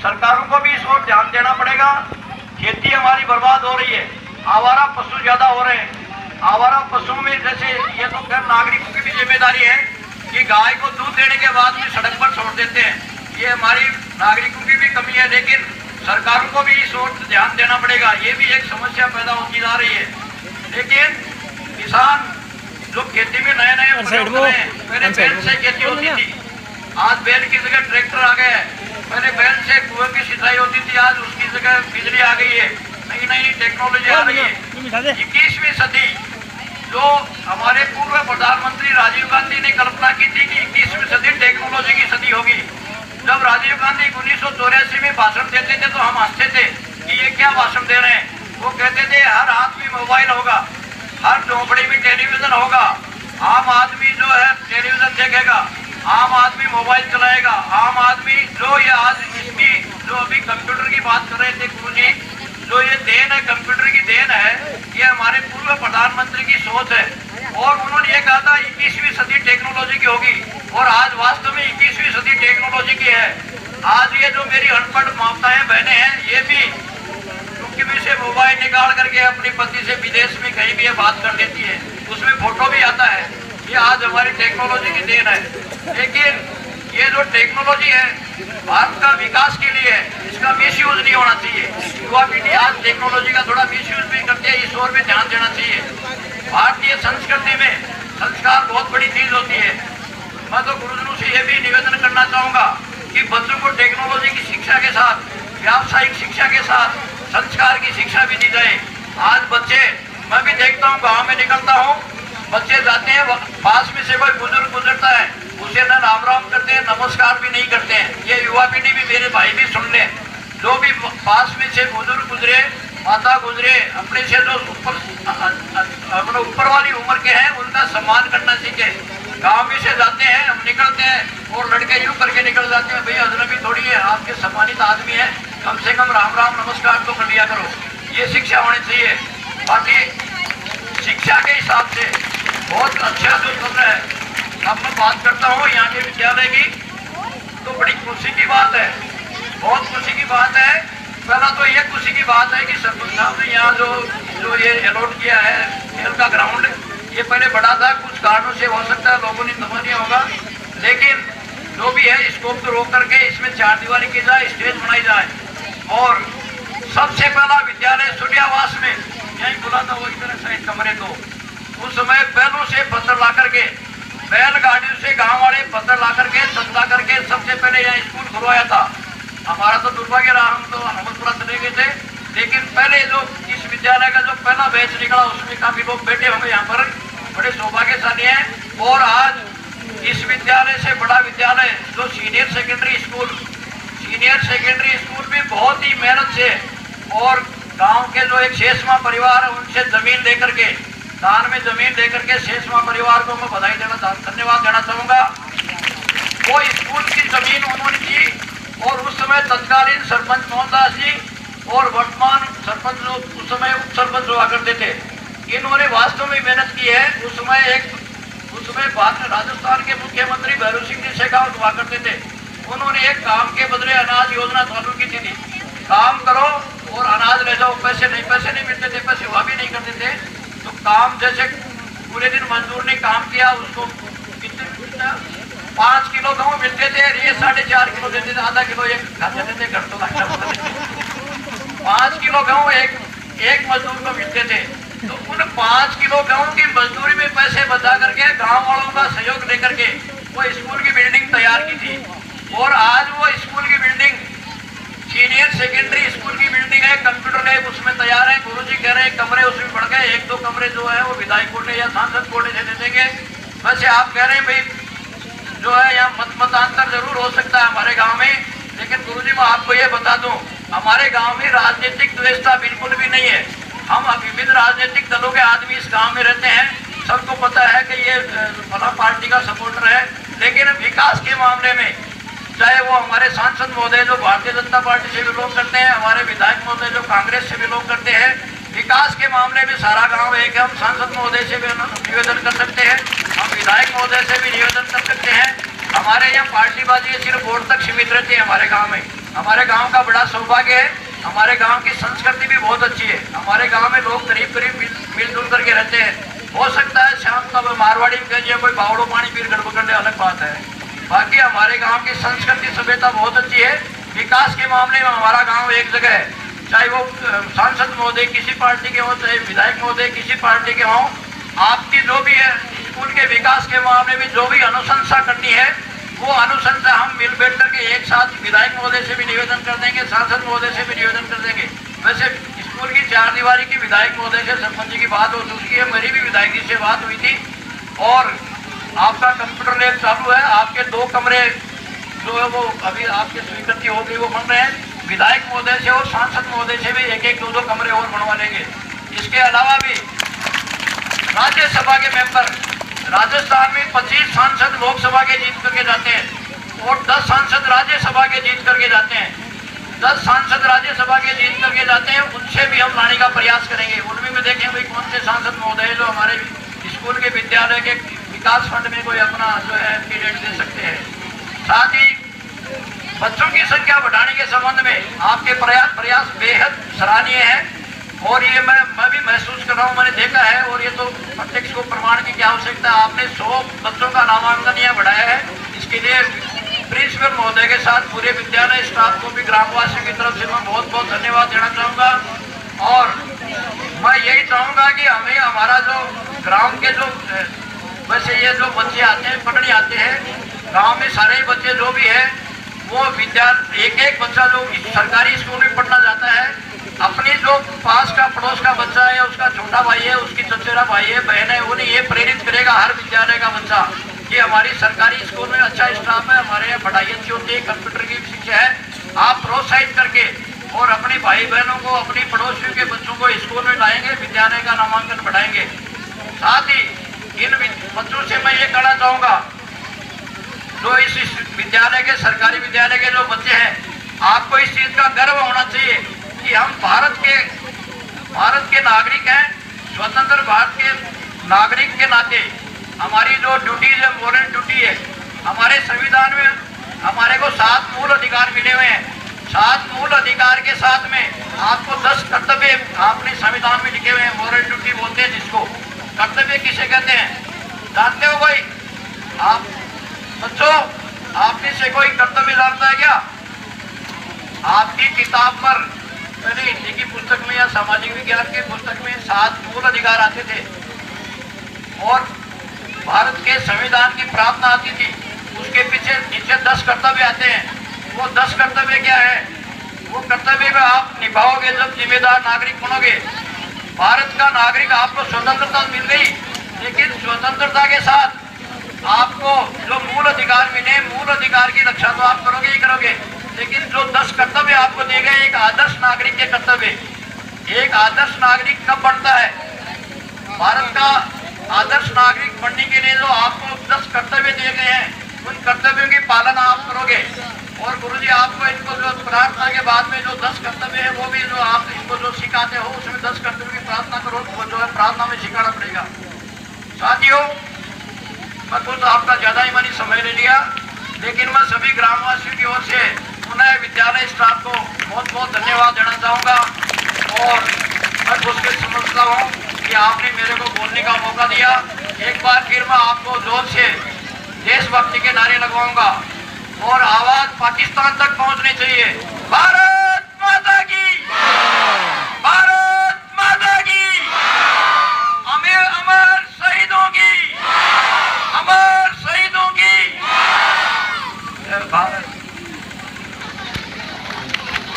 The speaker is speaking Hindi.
सरकारों को भी इस ओर ध्यान देना पड़ेगा। खेती हमारी बर्बाद हो रही है, आवारा पशु ज्यादा हो रहे हैं। आवारा पशुओं में जैसे ये तो खैर नागरिकों की भी जिम्मेदारी है कि गाय को दूध देने के बाद भी सड़क पर छोड़ देते हैं, ये हमारी नागरिकों की भी कमी है। लेकिन सरकारों को भी इस ओर ध्यान देना पड़ेगा, ये भी एक समस्या पैदा होती जा रही है। लेकिन किसान जो खेती में नए नए प्रयोग कर रहे हैं, पहले बैल से खेती होती थी, आज बैल की जगह ट्रैक्टर आ गए हैं। पहले बैल से कुएं की सिंचाई होती थी, आज उसकी जगह बिजली आ गई है, नई नई टेक्नोलॉजी आ रही है। 21वीं सदी जो हमारे पूर्व प्रधानमंत्री राजीव गांधी ने कल्पना की थी कि 21वीं सदी टेक्नोलॉजी की सदी होगी। जब राजीव गांधी 1984 में भाषण देते थे तो हम हंसते थे कि ये क्या भाषण दे रहे हैं। वो कहते थे हर हाथ में मोबाइल होगा, हर झोपड़ी में टेलीविजन होगा, आम आदमी जो है टेलीविजन देखेगा, आम आदमी मोबाइल चलाएगा, आम आदमी जो ये आज इसकी जो अभी कंप्यूटर की बात कर रहे थे गुरु जी, जो ये देन है कंप्यूटर की देन है, ये हमारे पूर्व प्रधानमंत्री की सोच है। और उन्होंने ये कहा था 21वीं सदी टेक्नोलॉजी की होगी, और आज वास्तव में 21वीं सदी टेक्नोलॉजी की है। आज ये जो मेरी अनपढ़ माताएं बहनें हैं, ये भी चुटकी से मोबाइल निकाल करके अपनी पति से विदेश में कहीं भी ये बात कर देती है, उसमें फोटो भी आता है। ये आज हमारी टेक्नोलॉजी की देन है। लेकिन ये जो टेक्नोलॉजी है भारत का विकास के लिए है, इसका मिसयूज नहीं होना चाहिए। युवा पीढ़ी आज टेक्नोलॉजी का थोड़ा मिसयूज भी करती है, इस ओर भी ध्यान देना चाहिए। भारतीय संस्कृति में संस्कार बहुत बड़ी चीज होती है। मैं तो गुरुजनों से ये भी निवेदन करना चाहूंगा कि बच्चों को टेक्नोलॉजी की शिक्षा के साथ, व्यावसायिक शिक्षा के साथ संस्कार की शिक्षा भी दी जाए। आज बच्चे, मैं भी देखता हूँ, गाँव में निकलता हूँ, बच्चे जाते हैं, पास में से कोई बुजुर्ग गुजरता है, उसे न राम राम करते हैं, नमस्कार भी नहीं करते हैं। ये युवा पीढ़ी भी, मेरे भाई भी सुन ले, जो भी पास में से बुजुर्ग गुजरे, माता गुजरे, अपने से जो ऊपर वाली उम्र के हैं, उनका सम्मान करना सीखे। गाँव में से जाते हैं, हम निकलते हैं और लड़के यूं करके निकल जाते हैं, भाई अजनबी थोड़ी है, आपके सम्मानित आदमी है, कम से कम राम राम नमस्कार तो कर लिया करो। ये शिक्षा होनी चाहिए। बाकी शिक्षा के हिसाब से बहुत अच्छा जो चल रहा है, अब मैं बात करता हूँ यहाँ के विद्यालय की, तो बड़ी खुशी की बात है, बहुत खुशी की बात है। पहला तो ये खुशी की बात है कि सरपंच साहब ने यहाँ जो ये अलॉट किया है खेल का ग्राउंड, ये पहले बड़ा था, कुछ कारणों से हो सकता है लोगों ने तमन्ना होगा, लेकिन जो भी है इसको तो रोक करके इसमें चार दीवारी की जाए, स्टेज बनाई जाए। और सबसे पहला विद्यालय सूर्यावास में यही खुला था, वो इधर साइड कमरे दो, उस समय बैलों से पत्थर ला करके, बैलगाड़ियों से गांव वाले पत्थर ला करके, छत ला करके सबसे पहले यहाँ स्कूल खुलवाया था। हमारा तो दुर्भाग्य रहा, हम तो अहमदपुरा चले गए थे, लेकिन पहले जो इस विद्यालय का जो पहला बैच निकला उसमें काफी लोग बैठे होंगे यहाँ पर, बड़े सौभाग्यशाली हैं। और आज इस विद्यालय से बड़ा विद्यालय जो सीनियर सेकेंडरी स्कूल भी बहुत ही मेहनत से, और गांव के जो एक शेषमा परिवार है उनसे जमीन लेकर के, दान में जमीन लेकर के शेषमा परिवार को मैं बधाई देना, धन्यवाद देना चाहूंगा। वो स्कूल की जमीन उन्होंने की, और उस समय तत्कालीन सरपंच मोहनदास जी और वर्तमान सरपंच जो उस समय उप सरपंच हुआ करते थे, इन्होंने वास्तव में मेहनत की है। उस समय राजस्थान के मुख्यमंत्री भैरव सिंह जी शेखावत हुआ करते थे, उन्होंने एक काम के बदले अनाज योजना चालू की थी, काम करो और अनाज ले जाओ, पैसे नहीं मिलते थे, पैसे हुआ भी नहीं करते थे। तो काम जैसे पूरे दिन मजदूर ने काम किया, उसको कितना 5 किलो गेहूँ मिलते थे, ये 4.5 किलो देते थे, आधा किलो एक खा देते थे, घर तो लगता 5 किलो गेहूँ एक मजदूर को मिलते थे। तो उन 5 किलो गेहूँ की मजदूरी में पैसे बचा करके गांव वालों का सहयोग लेकर के वो स्कूल की बिल्डिंग तैयार की थी। और आज वो स्कूल की बिल्डिंग सीनियर सेकेंडरी स्कूल की बिल्डिंग है, कंप्यूटर लैब उसमें तैयार है। गुरुजी कह रहे हैं कमरे उसमें बढ़ गए, 1-2 कमरे जो है वो विधायक कोटे या सांसद कोटे से दे देंगे। वैसे आप कह रहे हैं भाई जो है यहाँ मतांतर जरूर हो सकता है हमारे गांव में, लेकिन गुरुजी मैं आपको ये बता दूं, हमारे गांव में राजनीतिक द्वेषता बिल्कुल भी नहीं है। हम विभिन्न राजनीतिक दलों के आदमी इस गांव में रहते हैं, सबको पता है कि ये फला पार्टी का सपोर्टर है, लेकिन विकास के मामले में चाहे वो हमारे सांसद महोदय जो भारतीय जनता पार्टी से बिलोंग करते हैं, हमारे विधायक महोदय जो कांग्रेस से बिलोंग करते हैं, विकास के मामले में सारा गांव एक है। हम सांसद महोदय से भी निवेदन कर सकते हैं, हम विधायक महोदय से भी निवेदन कर सकते हैं। हमारे यहाँ पार्टीबाजी सिर्फ वोट तक सीमित रहती है हमारे गाँव में, हमारे गांव का बड़ा सौभाग्य है। हमारे गांव की संस्कृति भी बहुत अच्छी है। हमारे गांव में लोग करीब करीब मिलजुल करके रहते हैं। हो सकता है शाम का मारवाड़ी में कहिए कोई बावड़ो पानी पीर गड़बड़ कर ले, अलग बात है। बाकी हमारे गांव की संस्कृति सभ्यता बहुत अच्छी है। विकास के मामले में हमारा गांव एक जगह है, चाहे वो सांसद महोदय किसी पार्टी के हों, चाहे विधायक महोदय किसी पार्टी के हों। आपकी जो भी है स्कूल के विकास के मामले में जो भी अनुशंसा करनी है, वो अनुशंसा हम मिल बैठ करके एक साथ विधायक महोदय से भी निवेदन कर देंगे, सांसद महोदय से भी निवेदन कर देंगे। वैसे स्कूल की 4 दीवारी की विधायक महोदय से सरपंच जी की बात हो चुकी है, मेरी भी विधायक जी से बात हुई थी। और आपका कंप्यूटर लैब चालू है, आपके 2 कमरे जो है वो अभी आपकी स्वीकृति हो गई, वो बन रहे हैं। विधायक महोदय से और सांसद महोदय से भी 1-1, 2-2 कमरे और बनवा लेंगे। इसके अलावा भी राज्यसभा के मेंबर, राजस्थान में 25 सांसद लोकसभा के जीत करके जाते हैं और 10 सांसद राज्यसभा के जीत करके जाते हैं। 10 सांसद राज्यसभा के जीत करके जाते हैं, उनसे भी हम लाने का प्रयास करेंगे। उनमें भी देखें भाई कौन से सांसद महोदय जो हमारे स्कूल के विद्यालय के विकास फंड में कोई अपना जो है कैंडिडेट दे सकते हैं। साथ ही बच्चों की संख्या बढ़ाने के संबंध में आपके प्रयास बेहद सराहनीय है और ये मैं भी महसूस कर रहा हूँ, मैंने देखा है। और ये तो प्रत्यक्ष को प्रमाण की क्या आवश्यकता है, आपने 100 बच्चों का नामांकन यहाँ बढ़ाया है। इसके लिए प्रिंसिपल महोदय के साथ पूरे विद्यालय स्टाफ को भी ग्रामवासियों की तरफ से मैं बहुत बहुत धन्यवाद देना चाहूँगा। और मैं यही चाहूँगा कि हमें हमारा जो ग्राम के जो वैसे ये जो बच्चे आते हैं पढ़ने आते हैं, गांव में सारे बच्चे जो भी है वो एक बच्चा जो सरकारी स्कूल में पढ़ना जाता है, अपनी जो पास का पड़ोस का बच्चा है, उसका छोटा भाई है, उसकी चचेरा भाई है, बहन है, उन्हें ये प्रेरित करेगा हर विद्यालय का बच्चा कि हमारी सरकारी स्कूल में अच्छा स्टाफ है, हमारे यहाँ पढ़ाई अच्छी होती है, कंप्यूटर की शिक्षा है। आप प्रोत्साहित करके और अपने भाई बहनों को, अपनी पड़ोसियों के बच्चों को स्कूल में लाएंगे, विद्यालय का नामांकन बढ़ाएंगे। साथ ही इन बच्चों से मैं ये कहना चाहूँगा, जो इस विद्यालय के सरकारी विद्यालय के जो बच्चे हैं, आपको इस चीज़ का गर्व होना चाहिए कि हम भारत के नागरिक हैं। स्वतंत्र भारत के नागरिक के नाते हमारी जो ड्यूटीज है, मॉरल ड्यूटी है, हमारे संविधान में हमारे को 7 मूल अधिकार मिले हुए हैं। 7 मूल अधिकार के साथ में आपको 10 कर्तव्य आपने संविधान में लिखे हुए हैं, मॉरल ड्यूटी बोलते हैं जिसको। कर्तव्य किसे कहते हैं जानते हो कोई? आप बच्चों, आप में से कोई कर्तव्य जानता है क्या? आपकी किताब पर पहले हिंदी की पुस्तक में या सामाजिक विज्ञान की पुस्तक में 7 मूल अधिकार आते थे और भारत के संविधान की प्रार्थना आती थी, उसके पीछे नीचे 10 कर्तव्य आते हैं। वो 10 कर्तव्य क्या है? वो कर्तव्य में आप निभाओगे जब जिम्मेदार नागरिक बनोगे। भारत का नागरिक, आपको स्वतंत्रता मिल गई, लेकिन स्वतंत्रता के साथ आपको जो मूल अधिकार मिले, मूल अधिकार की रक्षा तो आप करोगे ही करोगे, लेकिन जो 10 कर्तव्य आपको दिए गए, एक आदर्श नागरिक के कर्तव्य। एक आदर्श नागरिक कब बनता है? भारत का आदर्श नागरिक बनने के लिए जो आपको 10 कर्तव्य दिए गए हैं, उन कर्तव्यों की पालना आप करोगे। और गुरुजी आपको इनको जो प्रार्थना के बाद में जो 10 कर्तव्य है, वो भी जो आप इनको जो सिखाते हो, उसमें 10 कर्तव्य की प्रार्थना करो, वो जो है प्रार्थना में सिखाना पड़ेगा। साथियों, मैं कुछ आपका ज़्यादा ही मैंने समय ले लिया, लेकिन मैं सभी ग्रामवासियों की ओर से पुनः विद्यालय स्टाफ को बहुत बहुत धन्यवाद देना चाहूँगा। और मैं खुश समझता हूँ कि आपने मेरे को बोलने का मौका दिया। एक बार फिर मैं आपको जोर से देशभक्ति के नारे लगवाऊंगा और आवाज़ पाकिस्तान तक पहुँचनी चाहिए। भारत